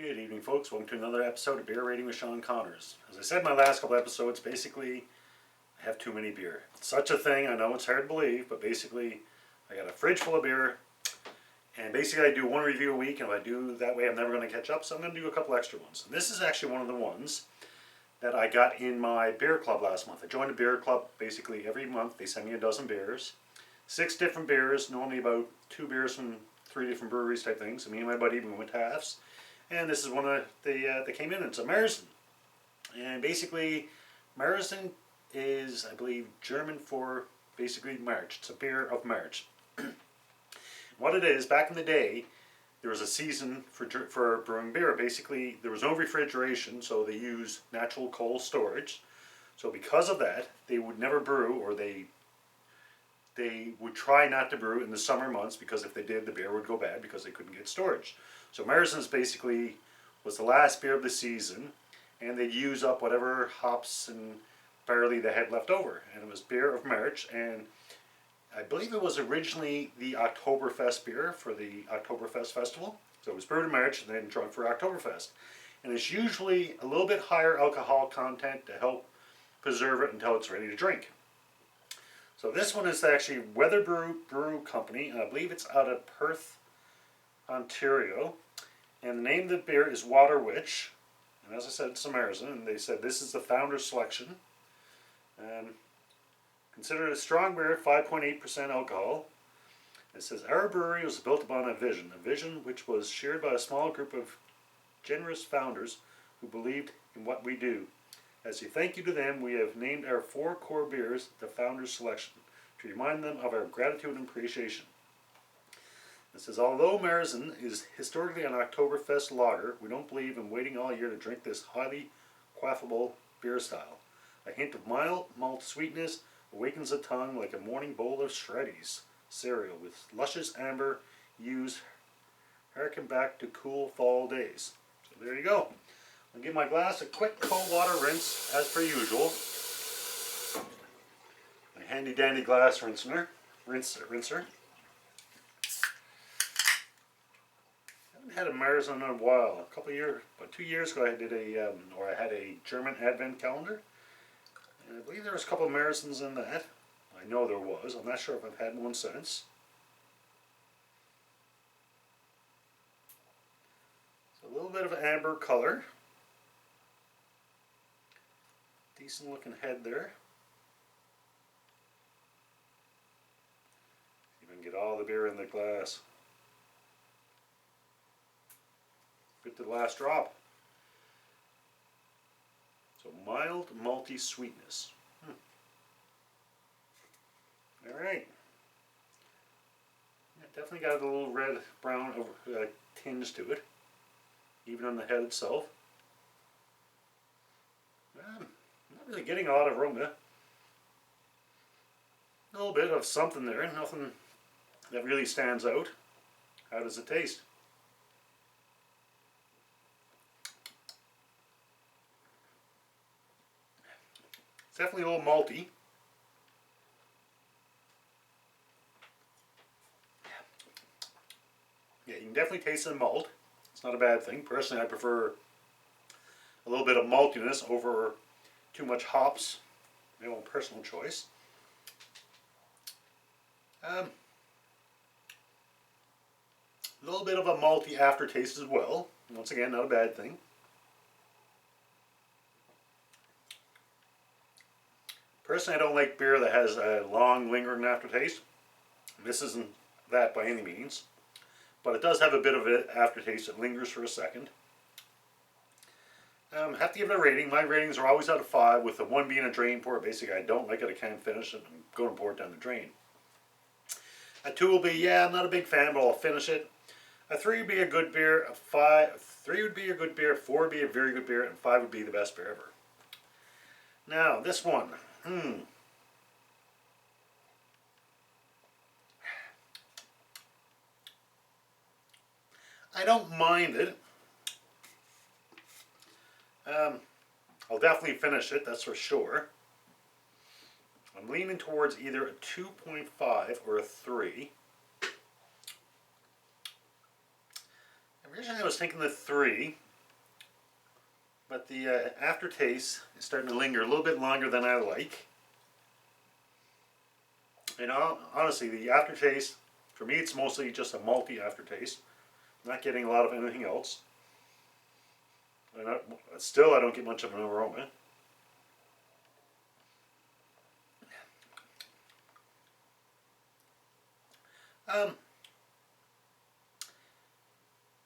Good evening, folks. Welcome to another episode of Beer Rating with Sean Connors. As I said in my last couple episodes, basically, I have too many beer. Such a thing, I know it's hard to believe, but basically, I got a fridge full of beer, and basically I do one review a week, and if I do that way, I'm never going to catch up, so I'm going to do a couple extra ones. And this is actually one of the ones that I got in my beer club last month. I joined a beer club. Basically, every month they send me a dozen beers. 6 different beers, normally about 2 beers from 3 different breweries type things. So me and my buddy, we went halves. And this is one of they came in. It's a marzen, and basically, marzen is, I believe, German for basically March. It's a beer of March. What it is, back in the day, there was a season for brewing beer. Basically, there was no refrigeration, so they used natural coal storage. So because of that, they would never brew, or they would try not to brew in the summer months, because if they did, the beer would go bad because they couldn't get storage. So marzen's basically was the last beer of the season, and they'd use up whatever hops and barley they had left over. And it was beer of March, and I believe it was originally the Oktoberfest beer for the Oktoberfest festival. So it was brewed in March and then drunk for Oktoberfest. And it's usually a little bit higher alcohol content to help preserve it until it's ready to drink. So this one is actually Weatherhead Brewing Co, and I believe it's out of Perth, Ontario. And the name of the beer is Waterwitch. And as I said, it's a marzen, and they said this is the founder's selection. Considered a strong beer, 5.8% alcohol. It says, our brewery was built upon a vision which was shared by a small group of generous founders who believed in what we do. As a thank you to them, we have named our 4 core beers the Founder's Selection to remind them of our gratitude and appreciation. It says, although marzen is historically an Oktoberfest lager, we don't believe in waiting all year to drink this highly quaffable beer style. A hint of mild malt sweetness awakens the tongue like a morning bowl of Shreddies cereal with luscious amber hues harken back to cool fall days. So there you go. I'll give my glass a quick cold water rinse as per usual. My handy dandy glass rinser. I haven't had a marzen in a while. About 2 years ago, I did I had a German Advent calendar, and I believe there was a couple of marzens in that. I know there was. I'm not sure if I've had one since. So a little bit of amber color. Decent looking head there. See if I can get all the beer in the glass. Get to the last drop. So mild malty sweetness. Alright. Yeah, definitely got a little red brown tinge to it, even on the head itself. I'm not really getting a lot of aroma. A little bit of something there, nothing that really stands out. How does it taste? It's definitely a little malty. Yeah, you can definitely taste the malt. It's not a bad thing. Personally, I prefer a little bit of maltiness over too much hops. My own personal choice. A little bit of a malty aftertaste as well. Once again, not a bad thing. Personally, I don't like beer that has a long, lingering aftertaste. This isn't that by any means. But it does have a bit of an aftertaste that lingers for a second. Have to give it a rating. My ratings are always out of 5, with the 1 being a drain pour. Basically, I don't like it, I can't finish it. I'm going to pour it down the drain. A 2 will be, yeah, I'm not a big fan, but I'll finish it. A 3 would be a good beer. A 3 would be a good beer. 4 would be a very good beer, and 5 would be the best beer ever. Now, this one. I don't mind it. I'll definitely finish it, that's for sure. I'm leaning towards either a 2.5 or a 3. Originally I was thinking the 3, but the aftertaste is starting to linger a little bit longer than I like. And honestly, the aftertaste, for me, it's mostly just a malty aftertaste. I'm not getting a lot of anything else. And still, I don't get much of an aroma.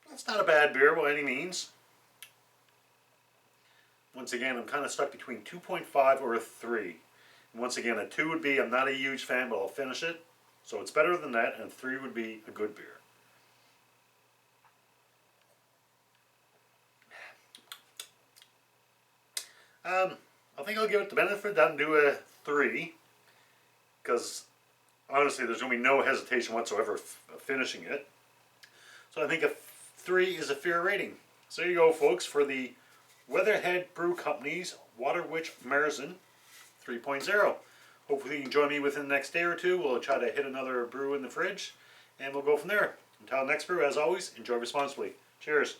That's not a bad beer by any means. Once again, I'm kind of stuck between 2.5 or a 3. And once again, a 2 would be, I'm not a huge fan, but I'll finish it. So it's better than that, and 3 would be a good beer. I think I'll give it the benefit and do a 3. Because honestly, there's going to be no hesitation whatsoever finishing it. So I think a 3 is a fair rating. So there you go, folks, for the Weatherhead Brew Company's Waterwitch Marzen 3.0. Hopefully you can join me within the next day or two. We'll try to hit another brew in the fridge, and we'll go from there. Until next brew, as always, enjoy responsibly. Cheers.